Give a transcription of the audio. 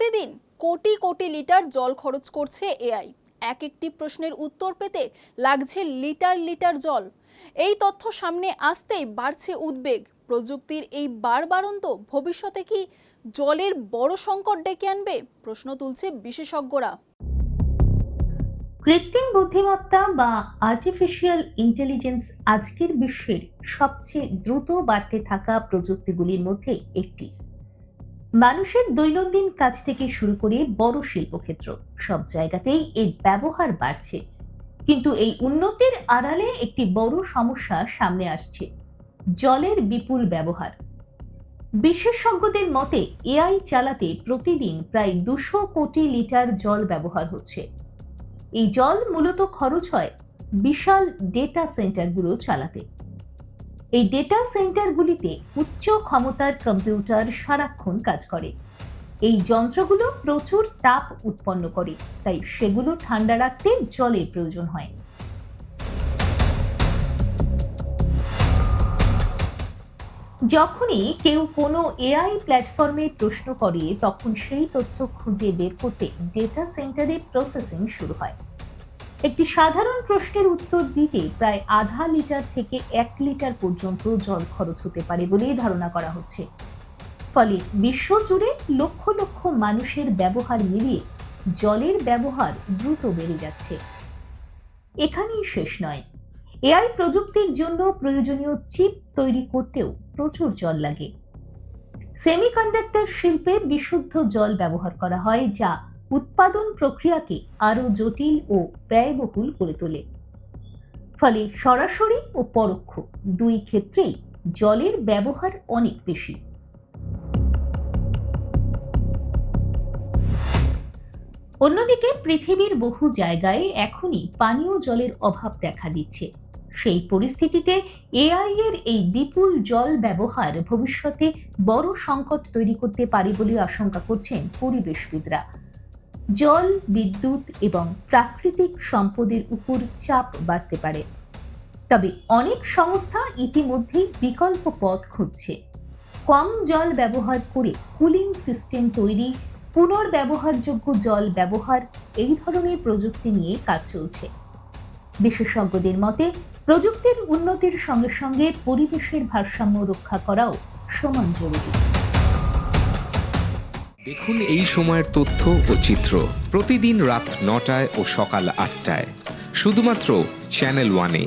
প্রতিদিন কোটি কোটি লিটার জল খরচ করছে এআই। একটি প্রশ্নের উত্তর পেতে লাগছে লিটার লিটার জল। এই তথ্য সামনে আসতেই বাড়ছে উদ্বেগ। প্রযুক্তির এই বাড়বাড়ন্ত ভবিষ্যতে কি জলের বড় সংকট ডেকে আনবে, প্রশ্ন তুলছে বিশেষজ্ঞরা। কৃত্রিম বুদ্ধিমত্তা বা আর্টিফিশিয়াল ইন্টেলিজেন্স আজকের বিশ্বের সবচেয়ে দ্রুত বাড়তে থাকা প্রযুক্তিগুলির মধ্যে একটি। মানুষের দৈনন্দিন কাজ থেকে শুরু করে বড় শিল্পক্ষেত্র সব জায়গাতেই এর ব্যবহার বাড়ছে। কিন্তু এই উন্নতির আড়ালে একটি বড় সমস্যা সামনে আসছে: জলের বিপুল ব্যবহার। বিশেষজ্ঞদের মতে এআই চালাতে প্রতিদিন প্রায় 200 কোটি লিটার জল ব্যবহার হচ্ছে। এই জল মূলত খরচ হয় বিশাল ডেটা সেন্টারগুলো চালাতে। এই ডেটা সেন্টারগুলিতে উচ্চ ক্ষমতার কম্পিউটার সারাক্ষণ কাজ করে। এই যন্ত্রগুলো প্রচুর তাপ উৎপন্ন করে, তাই সেগুলো ঠান্ডা রাখতে জলের প্রয়োজন হয়। যখনই কেউ কোনো এআই প্ল্যাটফর্মে প্রশ্ন করে, তখন সেই তথ্য খুঁজে বের করতে ডেটা সেন্টারে প্রসেসিং শুরু হয়। একটি সাধারণ প্রশ্নের উত্তর দিতে প্রায় আধা লিটার থেকে 1 লিটার পর্যন্ত জল খরচ হতে পারে বলে ধারণা করা হচ্ছে। ফলে বিশ্বজুড়ে লক্ষ লক্ষ মানুষের ব্যবহার মিলিয়ে জলের ব্যবহার দ্রুত বেড়ে যাচ্ছে। এখানেই শেষ নয়, এআই প্রযুক্তির জন্য প্রয়োজনীয় চিপ তৈরি করতেও প্রচুর জল লাগে। সেমিকন্ডাক্টর শিল্পে বিশুদ্ধ জল ব্যবহার করা হয়, যা উৎপাদন প্রক্রিয়াকে আরো জটিল ও ব্যয়বহুল করে তোলে। ফলে সরাসরি ও পরোক্ষ দুই ক্ষেত্রেই জলের ব্যবহার অনেক বেশি। অন্যদিকে পৃথিবীর বহু জায়গায় এখনই পানীয় জলের অভাব দেখা দিচ্ছে। সেই পরিস্থিতিতে এআই এর এই বিপুল জল ব্যবহার ভবিষ্যতে বড় সংকট তৈরি করতে পারে বলে আশঙ্কা করছেন পরিবেশবিদরা। জল, বিদ্যুৎ এবং প্রাকৃতিক সম্পদের উপর চাপ বাড়তে পারে। তবে অনেক সংস্থা ইতিমধ্যেই বিকল্প পথ খুঁজছে। কম জল ব্যবহার করে কুলিং সিস্টেম তৈরি, পুনর্ব্যবহারযোগ্য জল ব্যবহার, এই ধরনের প্রযুক্তি নিয়ে কাজ চলছে। বিশেষজ্ঞদের মতে প্রযুক্তির উন্নতির সঙ্গে সঙ্গে পরিবেশের ভারসাম্য রক্ষা করাও সমান জরুরি। দেখুন এই সময়ের তথ্য ও চিত্র প্রতিদিন রাত 9টায় ও সকাল 8টায় শুধুমাত্র চ্যানেল 1-এ।